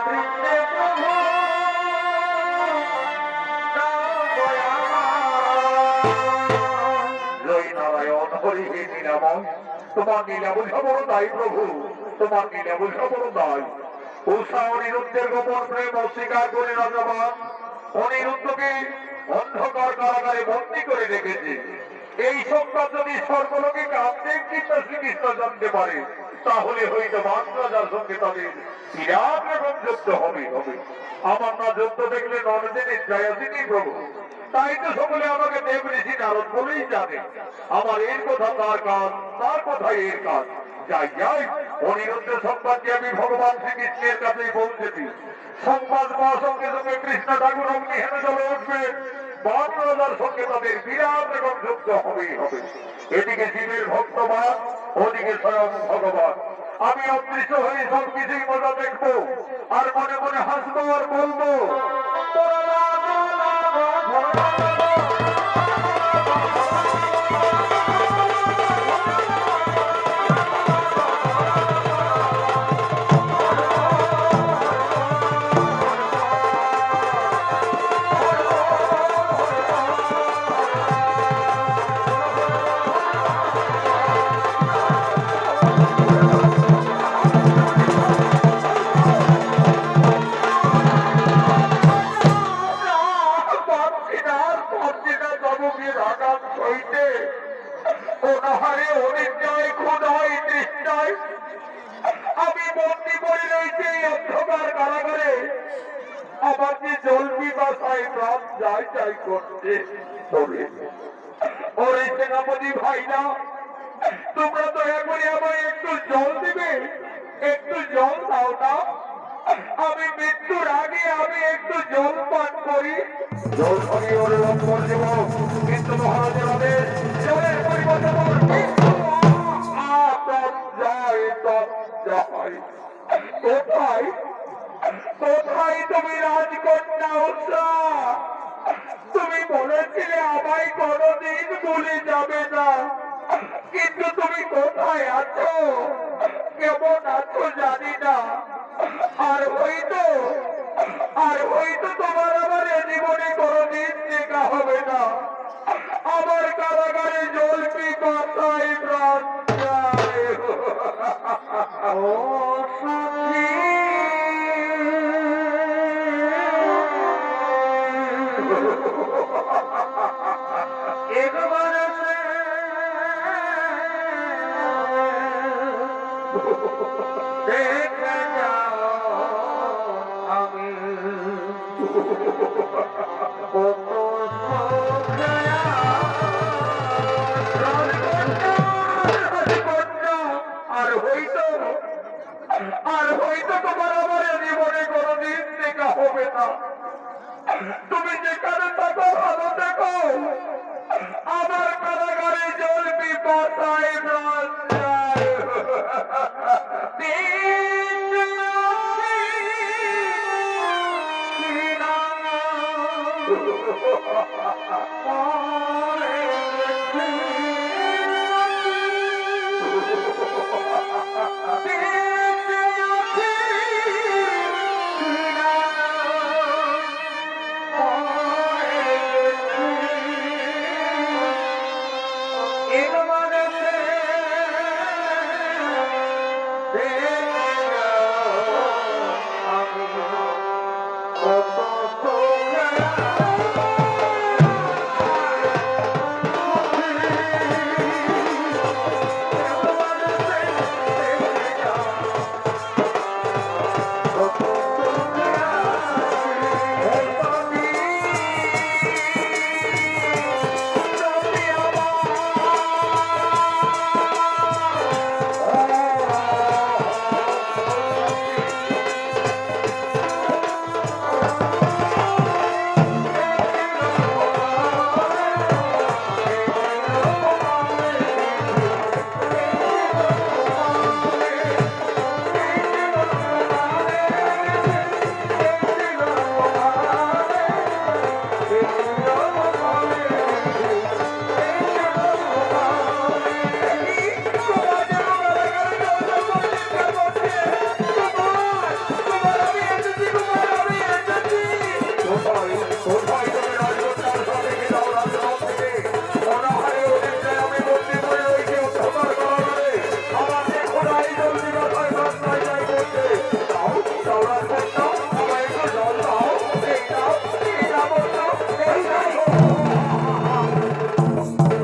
বৃন্দে প্রভু জয় নারায়ণ হরি হে নীলাময়, তোমার নীলা বোঝা বড় দায় প্রভু, তোমার নীলা বোঝা বড় দায়। উষা অনিরুদ্ধের গোপন প্রেম অস্বীকার করে রাজাবান অনিরুদ্ধকে অন্ধকার কারাগারে বন্দী করে রেখেছে। এই সত্তা যদি স্বর্গলোকে কান্দেন চিন্তা শ্রীকৃষ্ণ জানতে পারে, তাহলে হয়তো বান রাজার সঙ্গে তাদের বিরাট রকম যুদ্ধ হবে। আমার না যুদ্ধ দেখলে নরদিনের জয় আসেনি প্রভু, তাই তো সকলে আমাকে দেব ঋষি নারদ বলেই জানে। আমার এর কথা তার কাজ, তার কথাই এর কাজ। যাই যাই, অনিরুদ্ধ সম্পর্কে আমি ভগবান শ্রীকৃষ্ণের কাছেই পৌঁছেছি। সংবাদ পাওয়ার সঙ্গে সঙ্গে কৃষ্ণ ঠাকুর অগ্নি হেনে চলে উঠবে, বান রাজার সঙ্গে তাদের বিরাট রকম যুদ্ধ হবেই হবে। এদিকে শিবের ভক্তবান, ওদিকে স্বয়ং ভগবান। আমি অদৃশ্য হয়ে সব কিছুই মজা দেখবো, আর মনে মনে হাসবো আর বলবো আমি বন্দি করে রয়েছে এই অন্ধকার কারাগারে। আমার যে জল পিপাসায় প্রাণ যাই যাই করছে। ওরে সেনাপতি ভাইরা, তোমরা দয়া করে আমায় একটু জল দিবে, একটু জল দাও না। আমি মৃত্যুর আগে আমি একটু জল পান করি। জল পানি ওরে লম্বর দেব, কিন্তু মহারাজের আদেশ জলের পরিবর্তন কোথায় কোথায় তুমি রাজকন্যা উষা? তুমি বলেছিলে আমায় কোনদিন ভুলে যাবে না, কিন্তু তুমি কোথায় আছো, কেমন আছো জানি না। আর হয়তো তোমার আমার জীবনে কোনদিন দেখা হবে না। আমার কারাগারে জল পিপাসায় প্রাণ যায়। ও সাথী, একবার দেখে যাও আমি কত আর হয়তো তোমার আমার জীবনে কোনদিন দেখা হবে না। তুমি যেখানে থাকো ভালো দেখো, আমার কারাগারে জল পিপাসায় প্রাণ যায়।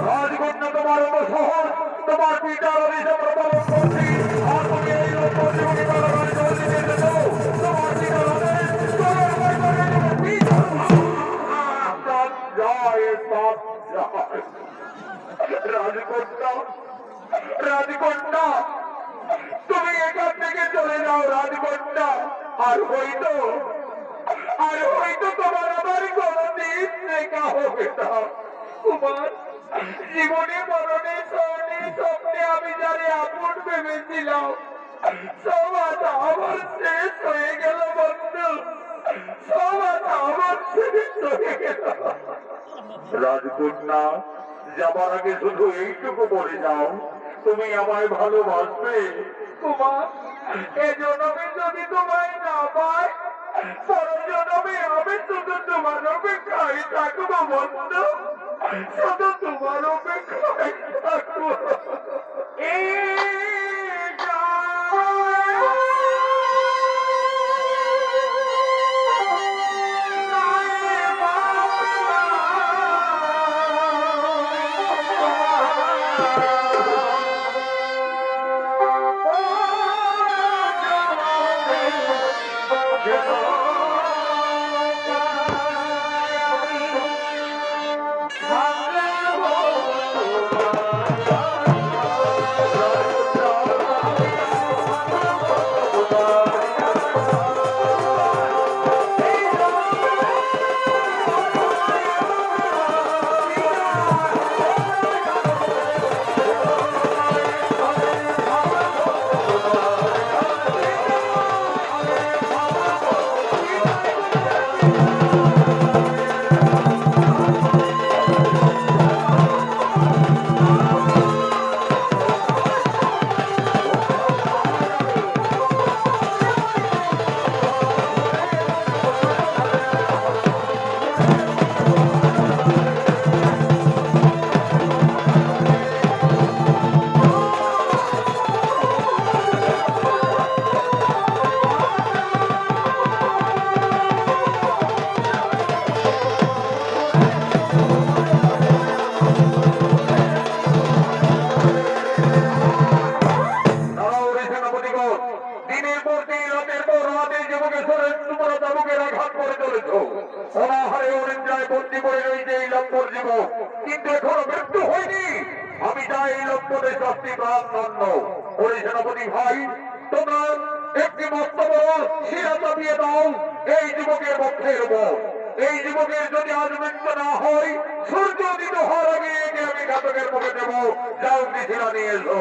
রাজকন্যা তোমার শহর তোমার পিতার অভিশাপ প্রপালন করছি আর তুমি এই লক্ষ্য জীবনী বাড়াবার জল দিতে এসেছো তোমার পিতার আদেশ তোমার রাজকন্যা রাজকন্যা তুমি এখান থেকে চলে যাও রাজকন্যা আর হয়তো তোমার আমার কোনদিন দেখা হবে না কুমার জীবনে মরণে স্বর্ণে স্বপ্নে আমি যারে আপন ভেবেছিলাম সব আশা আমার শেষ হয়ে গেল বন্ধু সব আশা আমার শেষ হয়ে গেল রাজকন্যা যাবার আগে শুধু এইটুকু বলে যাও তুমি আমায় ভালোবাসবে কুমার এ জন্মে যদি তোমায় না পাই পর জন্মে আমি শুধু তোমার অপেক্ষায় থাকবো বন্ধু শুধু তোমার অপেক্ষায় থাকবো কিন্তু এখনো মৃত্যু হয়নি আমি চাই এই লক্ষ্যে শাস্তি প্রাণ দণ্ড ওরে সেনাপতি ভাই তোমরা একটি মস্ত বড় শিরা চাপিয়ে দাও এই যুবকের পক্ষের উপর এই যুবকের যদি আজ মৃত্যু না হয় সূর্য উদিত হওয়ার আগে একে আমি ঘাতকের মুখে দেব যাও শিরা নিয়ে এসো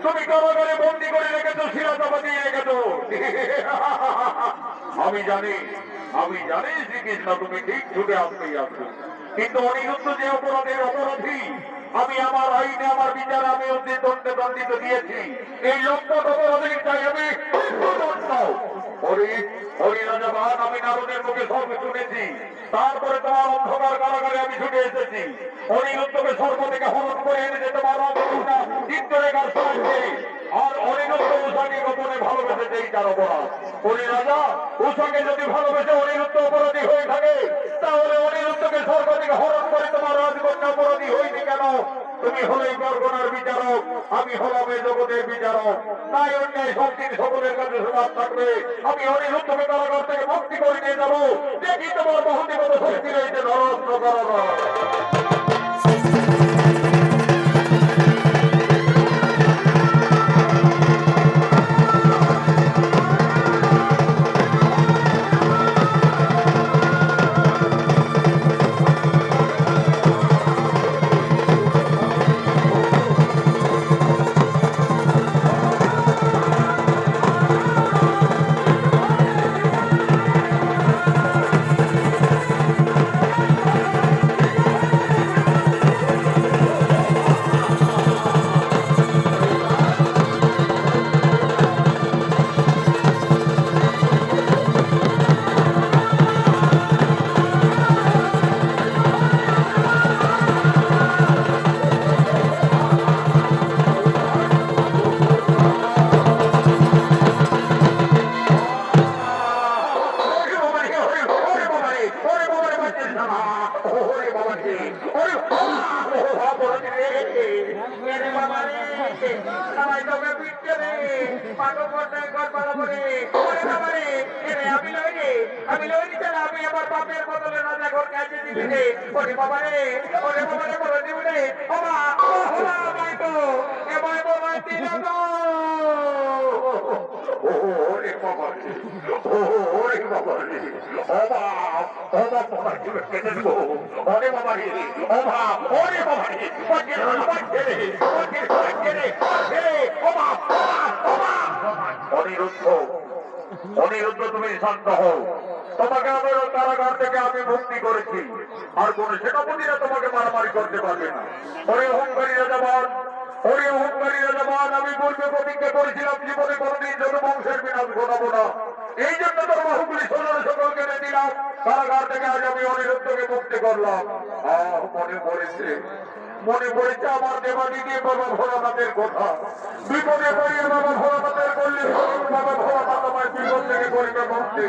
তুমি কারাগারে বন্দি করে রেখেছো, শিরাচাপা দিয়ে রেখেছো। আমি জানি শ্রীকৃষ্ণ তুমি ঠিক ছুটে আসতেই আসবে, কিন্তু অনিরুদ্ধ যে অপরাধের অপরাধী, আমি আমার আইনে আমার বিচারে আমি অতি দণ্ডে দণ্ডিত দিয়েছি। এই লম্পট অপরাধীর চাই আমি দণ্ড। হরিরাজাবান, আমি নারদের মুখে সব শুনেছি। তারপরে তোমার অন্ধকার কারাগারে আমি ছুটে এসেছি। অনিরুদ্ধকে সর্ব থেকে হরণ করে এনেছে তোমার চিত্তরেখার সাহায্যে। আর অনিরুদ্ধ উষাকে গোপনে ভালোবেসেছে, এই তার অপরাধ। হরিরাজা, উষাকে যদি ভালোবেসে অনিরুদ্ধ অপরাধী হয়ে থাকে, তাহলে অনিরুদ্ধকে স্বর্গ থেকে হরণ করে তোমার রাজকন্যা অপরাধী হইনি কেন? তুমি হলে বরগনার বিচারক, আমি হলাম এই জগতের বিচারক। তাই অন্যায় শক্তির সকলের কাছে সমান থাকবে। আমি অনিরুদ্ধকে কারাগার থেকে মুক্তি করে নিয়ে যাবো। দেখি তোমার বহুদিগত শক্তি রয়েছে ধরস্ব কারাগার। অনিরুদ্ধ, তুমি শান্ত হও। তোমাকে আমি কারাগার থেকে আমি মুক্তি করেছি, আর কোন সেনাপতিরা তোমাকে মারামারি করতে পারবে না। ওরে অহংকারী রাজাবান, আমি পূর্বে প্রতিজ্ঞা করেছিলাম জীবনে কোনদিন যত বংশের বিনাশ ঘটাবো না। এই জন্য তোর বাহুগুলি সোনার সকল কেটে দিলাম। কারাগার থেকে আজ আমি অনিরুদ্ধকে মুক্তি করলাম। মনে পড়েছে আমার দেবাদি দিয়ে বাবা ভোলানাথের কথা। বিপদে পড়িয়ে বাবা ভোলানাথের করলে বাবা ভোলানাথ আমার বিপদ থেকে করিবে মুক্তি।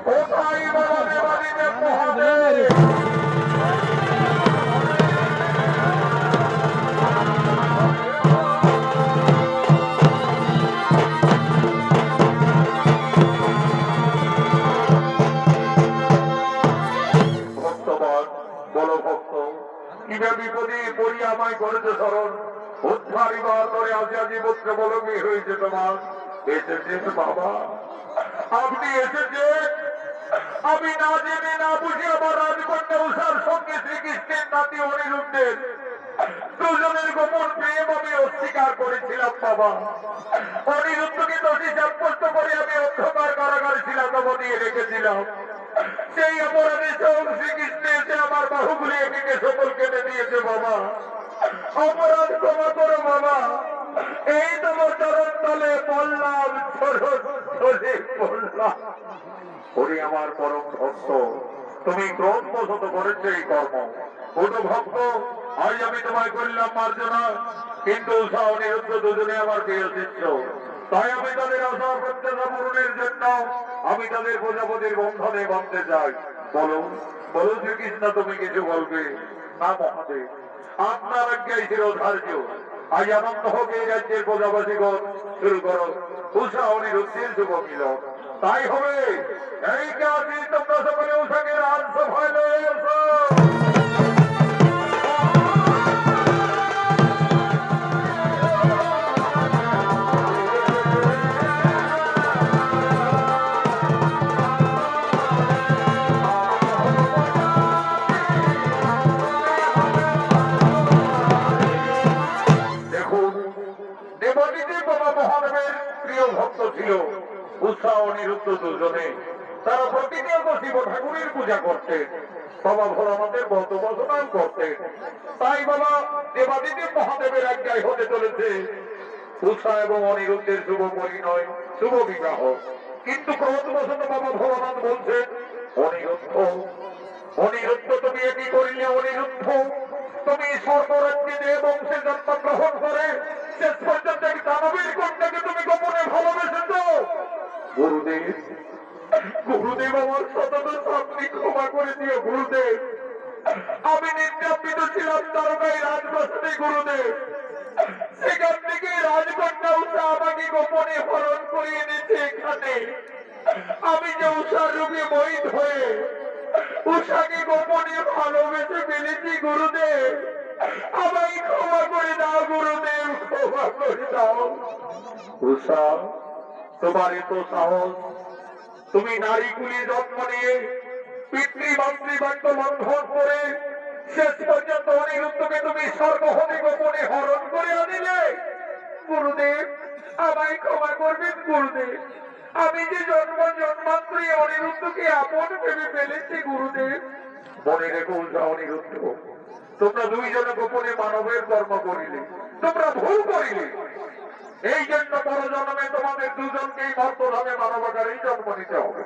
কোথায় বাবা দেবাদি দেব মহাদেব? বিপদে পড়িয়া আমায় করেছে স্মরণ, উদ্ধারিবার করে আজি আজি পুত্র বলমী হয়েছে তোমার। এসেছে বাবা, আপনি এসেছে। আমি না জেনে না বুঝে আমার রাজকন্যা উষার সঙ্গে শ্রীকৃষ্ণের নাতি অনিরুদ্ধের দুজনের গোপন প্রেম আমি অস্বীকার করেছিলাম বাবা। অনিরুদ্ধকে দোষী সাব্যস্ত করে আমি অন্ধকার কারাগারে শিলাচাপা দিয়ে রেখেছিলাম। সেই অপরাধে স্বয়ং শ্রীকৃষ্ণ এসে আমার বাহুগুলি এদিকে সকল কেটে দিয়েছে বাবা। অপরাধ ক্ষমা করো বাবা। এই তোমার চরণ তলে পড়লাম, পড়লাম। ওরে আমার পরম ভক্ত, তুমি ক্রোধবশত করেছো এই কর্ম। কোন ভক্ত, আজ আমি তোমায় করলাম মার্জনা, কিন্তু উষা অনিরুদ্ধ দুজনে আমার প্রিয় শিষ্য। তাই আমি তাদের আশা প্রত্যাশা পূরণের জন্য আমি তাদের প্রজাপতির বন্ধনে বাঁধতে চাই। বলো বলো শ্রীকৃষ্ণ, তুমি কিছু বলবে না? মহাদেব, আপনার আজ্ঞায় চিরধার্য। আজ আনন্দ হোক এই রাজ্যের প্রজাবাসীগণ। শুরু করো উষা অনিরুদ্ধের শুভ মিলন। তাই হবে। এই কাজ তোমরা সকলে উষাকে রাজসভায় লয়ে এসো। দেবতী দেবাদিদেব বাবা মহাদেবের প্রিয় ভক্ত ছিল উষা অনিরুদ্ধ দুজনে। তারা প্রতিনিয়ত শিব ঠাকুরের পূজা করতেন, বাবা ভোলানাথের ব্রত বসনা করতেন। তাই বাবা দেবাদিদেব মহাদেবের আজ্ঞায় হতে চলেছে উষা এবং অনিরুদ্ধের শুভ পরিণয়, শুভ বিবাহ। কিন্তু ক্রোধবশত বাবা ভোলানাথ বলছেন, অনিরুদ্ধ অনিরুদ্ধ তুমি এটি করিলে, অনিরুদ্ধ তুমি স্বর্গরাজ্যে দেব বংশে জন্মগ্রহণ করে শেষ পর্যন্ত এক দানবীর কন্যাকে তুমি গোপনে ভালোবেসেছ। গুরুদেব, গুরুদেব আমার শতত আপনি ক্ষমা করে দিও গুরুদেব। আমি নির্যাতিত ছিলাম তারকাই রাজপ্রাসাদে গুরুদেব। সেখান থেকে রাজকন্যা উষা আমাকে গোপনে হরণ করে এনেছে এখানে। আমি যে উষার রূপে মোহিত হয়ে উষাকে গোপনে ভালোবেসে ফেলেছি গুরুদেব। আমায় ক্ষমা করে দাও গুরুদেব, ক্ষমা করে দাও। উষা, তোমার এত সাহস, তুমি নারী কুলে জন্ম নিয়ে পিতৃমাতৃবাক্য লঙ্ঘন করে শেষ পর্যন্ত অনিরুদ্ধকে তুমি স্বর্গ হতে গোপনে হরণ করে আনিলে। গুরুদেব আমায় ক্ষমা করবেন গুরুদেব। আমি যে জন্ম জন্মান্তরে অনিরুদ্ধকে আপন ভেবে ফেলেছি গুরুদেব। মনে রেখো উষা অনিরুদ্ধ, তোমরা দুইজনে গোপনে মানবের কর্ম করিলে, তোমরা ভুল করিলে। এই জন্য পরজন্মে তোমাদের দুজনকেই মর্তধামে মানবাকারেই জন্ম নিতে হবে।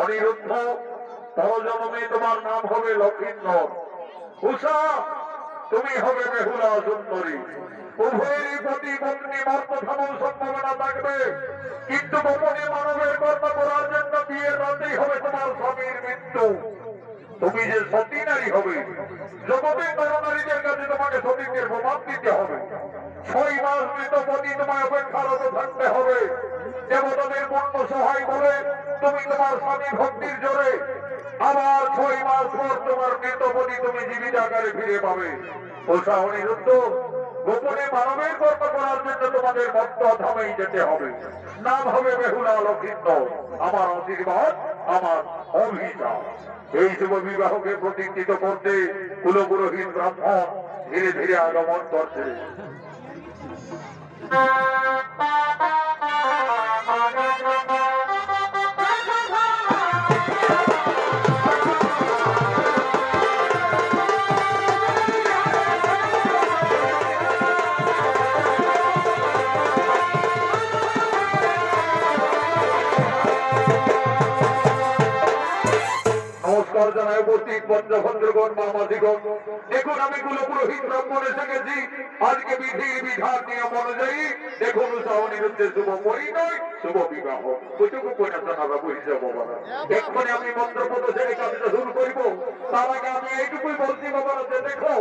অনিরুদ্ধ, পরজন্মে তোমার নাম হবে লক্ষিন্দর। উষা, তুমি হবে বেহুলা সুন্দরী। উভয়েরই প্রতি পত্নী মর্তধামন সম্ভাবনা থাকবে, কিন্তু গোপনে মানবের কর্ম করার জন্য বিয়ের রাতেই হবে তোমার স্বামীর মৃত্যু। তুমি যে সতী নারী হবে, জগতের নরনারীদের কাছে তোমাকে সতীত্বের প্রমাণ দিতে হবে। 6 মাস মৃতপতি তোমায় অপেক্ষারত থাকতে হবে। দেবতাদের পূর্ণ সহায় বলে তুমি তোমার স্বামী ভক্তির জোরে আবার 6 মাস পর তোমার মৃতপতি তুমি জীবিত আকারে ফিরে পাবে। উষা অনিরুদ্ধ, গোপনে মানবের কর্ম করার জন্য তোমাদের মর্তধামেই যেতে হবে। নাম হবে বেহুলা লক্ষিন্দর। আমার আশীর্বাদ, আমার অভিশাপ। এই শুভ বিবাহকে প্রতিষ্ঠিত করতে কুলপুরোহিত ব্রাহ্মণ ধীরে ধীরে আগমন করছে। নমস্কার জানাই উপস্থিত পঞ্চভদ্রগণ, মামাদিগণ। দেখুন আমি কুলপুরোহিত ব্রাহ্মণ এসে গেছি। আজকে বিধির বিধান নিয়ম অনুযায়ী দেখুন উষা অনিরুদ্ধের শুভ পরিণয়, শুভ বিবাহ। কুটুকু পরিণাম বুঝে যাবো বাবা। এক্ষণে আমি মন্ত্রপদ ছেড়ে কাজটা শুরু করিব। তার আগে আমি এইটুকুই বলছি বাবারা, যে দেখো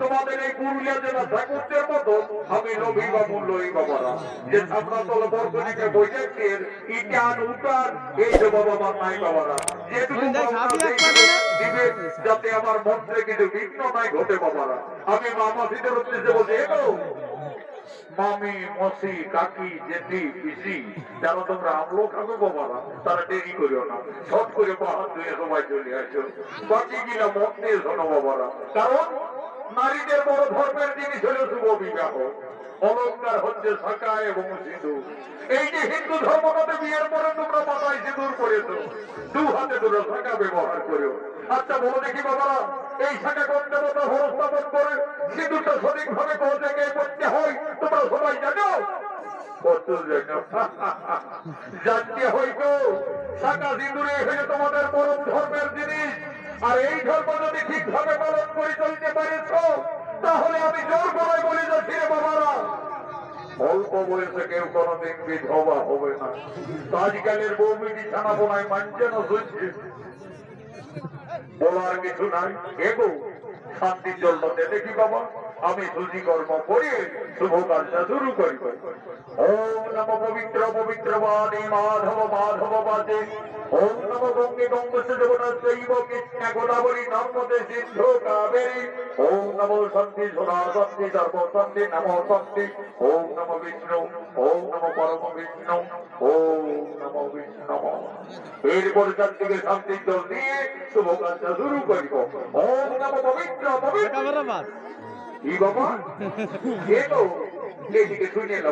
তোমাদের এই পুরুলিয়া জেলা ঠাকুরদের মতো আমি লোভী বা মূল্যই বাবারা, যে সামনাতল বর্তনীকে বৈঠকের ইটান উটান এই যে বাবা নাই বাবারা, যেটুকু দিবে যাতে আমার মন্ত্রে কিছু বিঘ্ন নাই ঘটে বাবারা। আমি মামাসিদের উদ্দেশ্যে বলছি, এগো মামি, মসি, কাকি, জেঠি, পিসি, যারা তোমরা আমলো খাবে বাবারা, তারা দেরি করিও না, শর্ট করে পাহাড় ধুয়ে সবাই চলে আসো। বাকি গিলা মত দিয়ে শোনো বাবারা, কারণ নারীদের বড় ধর্মের জিনিস হল শুভ বিবাহ। অলঙ্কার হচ্ছে শাখা এবং সিঁদুর। এই যে হিন্দু ধর্ম মতে বিয়ের পরে তোমরা মাথায় সিঁদুর করেছো, 2 হাতে দুটো শাখা ব্যবহার করো। আচ্ছা বলো দেখি বাবারা, এই শাখা কোন দেবতা হরস্থাপন করে সিঁদুরটা সঠিকভাবে কোন জায়গায় করতে হয় তোমরা সবাই জানো? কত জানো? জানতে হইতো শাখা সিঁদুরে হয়ে তোমাদের পরম ধর্মের জিনিস। আর এই ধর্ম যদি ঠিকভাবে পালন করে চলতে পারেছ, তাহলে আমি জোর করে বলে যাচ্ছি রে বাবারা, অল্প বয়সে কেউ কোনদিন বিধবা হবে না। আজকালের বউ বিটি ছানা বোনায় মানছে না, শুনছে, বলার কিছু নাই। এগো শান্তির জন্য দেখি বাবা, আমি সুজি কর্ম করে শুভ কাজটা শুরু করি। ওম নমো পবিত্র পবিত্র বাণী মাধব মাধব বাদে। ওম নমো গঙ্গে গঙ্গসে যমুনাচৈব কৃষ্ণ গোদাবরী নর্মদে সিন্ধু কাবেরী। ওম নমো শান্তি সোনা শান্তি সর্ব শান্তি নমো শান্তি। ওম নমো বিষ্ণু, ওম নমো পরম বিষ্ণু, ওম নমো বিষ্ণু। এরপর থেকে শান্তির জল দিয়ে শুভ কাজটা শুরু করিব। ওম নমো পবিত্র পবিত্র কি বাবা, এদিকে শুনে এলো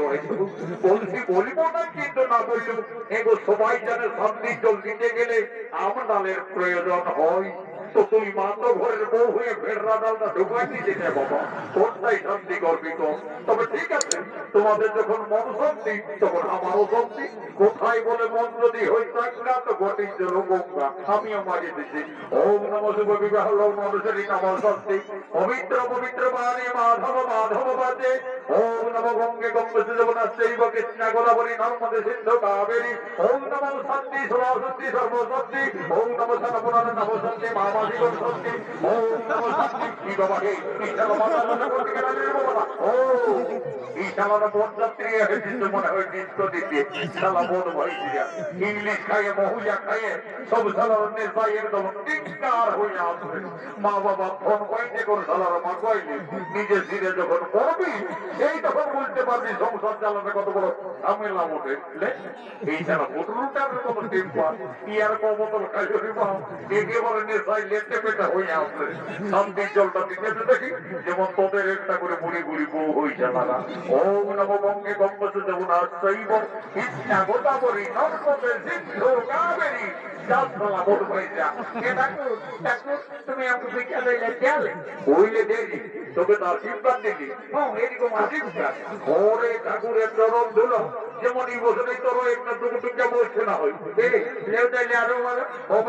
বলছি বলিব না, কিন্তু না বললেও এগো সবাই জানে শান্তি জল দিতে গেলে আমদালের প্রয়োজন হয়। তো তুই মাত্র ঘরের বউ হয়ে ভেড়া ডালটা ঢুকাই দিতে নে বাবা, কোনটাই শান্তি করবি তো। তবে ঠিক আছে, তোমাদের যখন মন শান্তি তখন আমারও শান্তি। কোথায় বলে মন যদি হই থাকলা তো ঘটির জন্য গঙ্গা আমিও মাঝে দিচ্ছি। ওম নম শুভ বিবাহ মানুষেরই নাম শান্তি। পবিত্র পবিত্র বাণী মাধব মাধব বাজে। ওম নম গঙ্গে গঙ্গে যমুনাশ্চৈব কৃষ্ণা গোদাবরী নর্মদে সিন্ধু কাবেরী। ওম নম শান্তি সর্বশান্তি সর্বশান্তি। ওম নম সনপুরাণ নম শান্তি মামাদিগণ শান্তি। ওম নম শান্তি। কি বাবা হে ঈশ্বর মাতা করতে গেলে বাবা ও ঈশালার বরযাত্রী এসেছিল মনে হয় নৃত্য দিতে। শালা বড় ভাই ইংলিশ খাইয়ে মহুয়া খাইয়ে সব শালার নেশায় একদম টিকার হয়ে আসবে। মা বাবা ফোন পাইতে করে শালার মা কয়নি নিজের দিনে যখন করবি এই তখন বুঝতে পারবি সংসার চালাতে কত বড় ঝামেলা ওঠে। এই শালা বোতলটার কোনো টিম্পা ইয়ার কবতল খাইয়ে মা একেবারে নেশায় লেটে পেটা হয়ে আসবে। শান্তির জলটা দিতে দেখি যেমন তোদের একটা করে বুড়ি বুড়ি বউ হয়েছে মারা। ওম নম গঙ্গে গঙ্গে যমুনাশ্চৈব কৃষ্ণা গোদাবরী নর্মদে সিন্ধু কাবেরী। তুমি আমাকে শিক্ষা দিলে দেয়ালে ওইলে দেরি তোকে তো আশীর্বাদ দিলি। এরকম আশীর্বাদ ঘরে ঠাকুরের চরণ ধুল যেমন এই বছরই তোর একটা দুটো বসছে না হয় আরো ভালো। ওম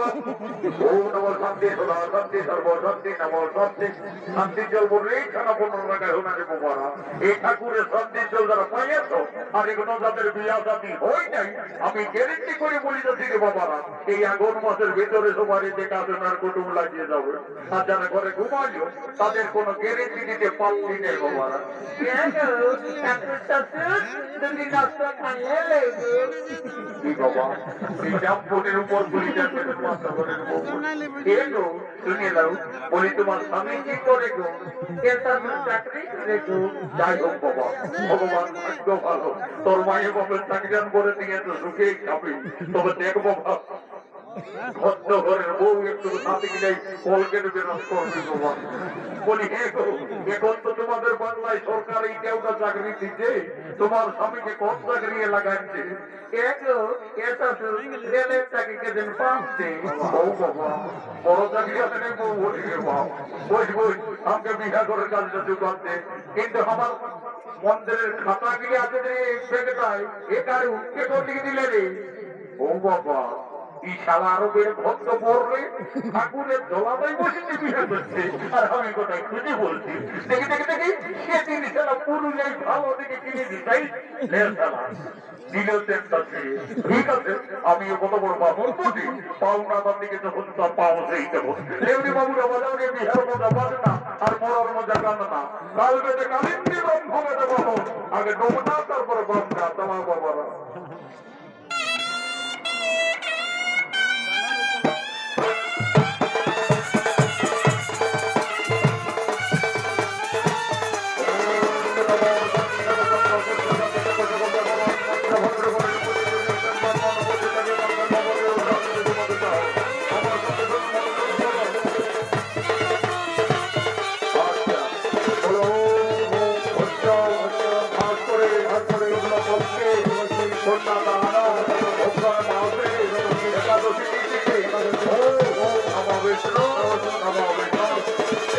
নম শান্তি সদা শান্তি সর্বশান্তি নম শান্তি। শান্তির জল বললেই খানা 15 টাকায় হোনারে বোমারা। এই ঠাকুরের শান্তির জল যারা পাইয়াছ আর এগুলো যাদের বিয়া জাতি হয় নাই আমি গ্যারেন্টি করে বলি তো দিকে বাবারা এই আগুন মাসের ভেতরে সবারই দেখাশোনার কুটুম লাগিয়ে যাবে। আর যারা ঘরে ঘুমাইল তাদের কোনো গ্যারেন্টি দিতে পারছি নেই বাবারা। কি বাবা এই জাম্পনের উপর বলি শুনে দাও বলি তোমার স্বামী কি করে গো? চাকরি করে গো। যাই হোক বাবা ভগবান ভাগ্য ভালো তোর মায়ের বাপের চাকরি করে দিয়ে তো সুখেই খাবি। তবে দেখবো ভাব ভদ্র ঘরের বউ একটু সাথে গেলে কলকেট বেরোস করবি বাবা। বলি হে গো এখন তো তোমাদের বাংলায় সরকার এই কেউটা চাকরি দিচ্ছে, তোমার স্বামীকে কোন চাকরি লাগাচ্ছে? রেলের চাকরিকে দিন পাচ্ছে। বউ বাবা বড় চাকরি আছে বউ বলি রে বাবা বই বই আমাকে বিঘা করে কাজটা যোগাচ্ছে। কিন্তু আমার মন্দিরের খাতা গিয়ে আছে রে ব্যাগটায় এ কারু কে তোর দিকে দিলে রে? ও বাবা এই শালা আরো বেড়ে ভক্ত পড়লে ঠাকুরের জলাদাই বসে বিয়ে করছে আর আমি কোথায় খুঁজে বলছি। দেখি দেখি দেখি সেদিন শালা পুরুলিয়ায় ভালো দিকে কিনে দিতাই শালা দিলেও চেষ্টা ঠিক আছে। আমিও কত বড় বাবুর বুঝি পাওনা তার দিকে যখন তার পাও সেই দেবো এমনি বাবুরা বাজাও রে বিহার মজা বাজে না আর মরার মজা কান না। কাল বেদে কালিন্দি ব্রহ্ম বেদে বাবু আগে ডোমনা তারপরে ব্রহ্মা তোমার বাবারা।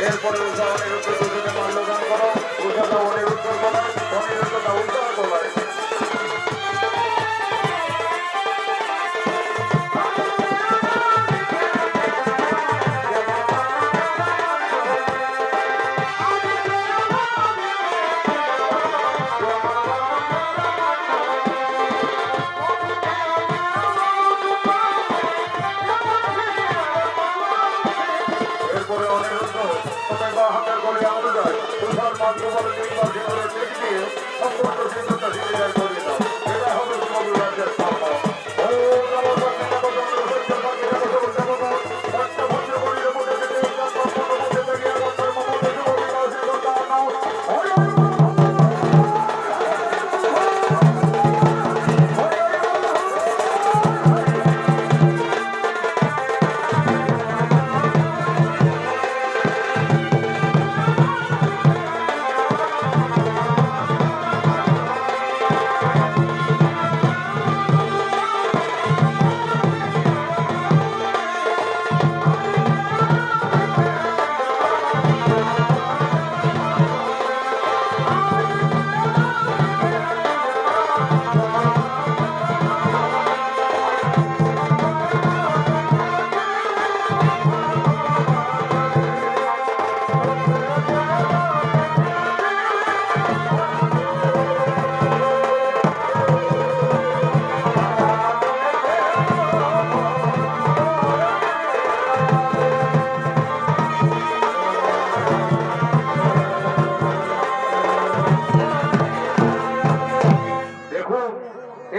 এরপরে অনিরুদ্ধ দুজনে মাল্যদান করো উষাদা অনিরুদ্ধ করো অনিরুদ্ধতা উদ্ধার করো। এরপরে অনিরুদ্ধ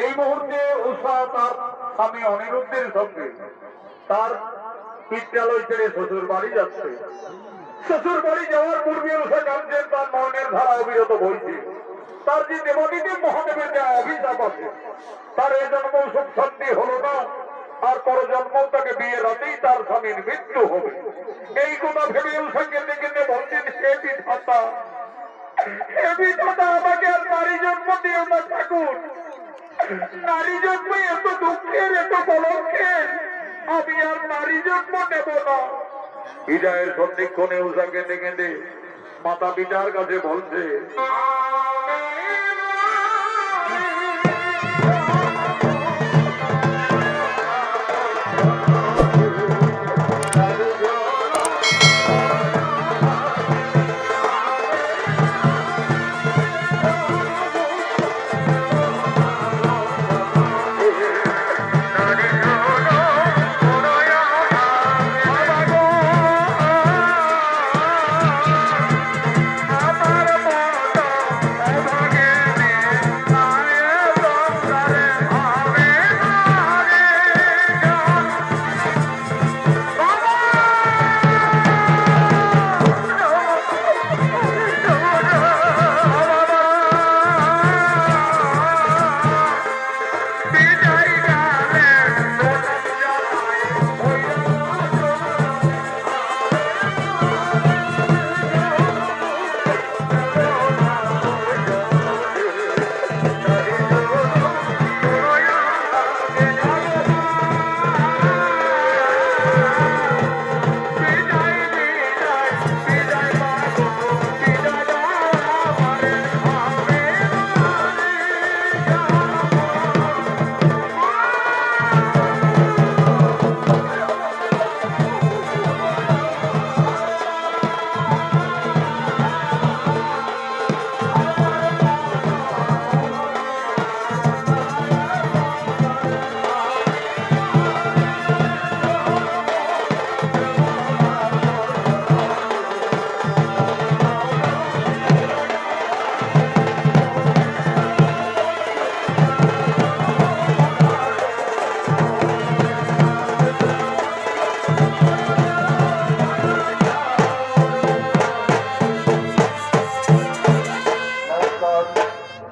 এই মুহূর্তে উষা তার স্বামী অনিরুদ্ধের সঙ্গে তার বিদ্যালয় ছেড়ে শ্বশুর বাড়ি যাচ্ছে। শ্বশুর বাড়ি যাওয়ার পূর্বে উষা জানছেন তার মনের ধারা অবিরত বইছে। তার যে দেবাদিদেব মহাদেবের যে অভিশাপ আছে, তার এ জন্ম সুখ শান্তি হলো না, আর পর জন্ম তাকে বিয়ে রাতেই তার স্বামীর মৃত্যু হবে। এই কথা ভেবে উষা কেঁদে কেঁদে বলছেন, হে বিধাতা, হে বিধাতা, আমাকে আর নারী জন্ম দিও না ঠাকুর। নারী জন্ম এত দুঃখের, এত কলঙ্কের, আমি আর নারী জন্ম নেব না। হৃদয়ের সন্ধিক্ষণে উষা কেঁদে কেঁদে মাতা পিতার কাছে বলছে,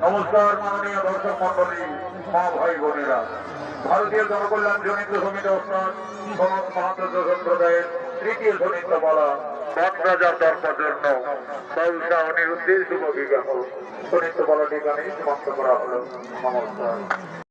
নমস্কার মাননীয় দর্শক মন্ডলী, মা ভাই বোনেরা, ভারতীয় জনকল্যাণ জনিত সমিতি অস্থান সনদ মহান্ত সম্প্রদায়ের তৃতীয় সনিত্য বলা রাজার দরকার জন্য উষা অনিরুদ্ধের শুভ বিবাহ সনিত্য বলাটি গানে সমাপ্ত করা হলো। নমস্কার।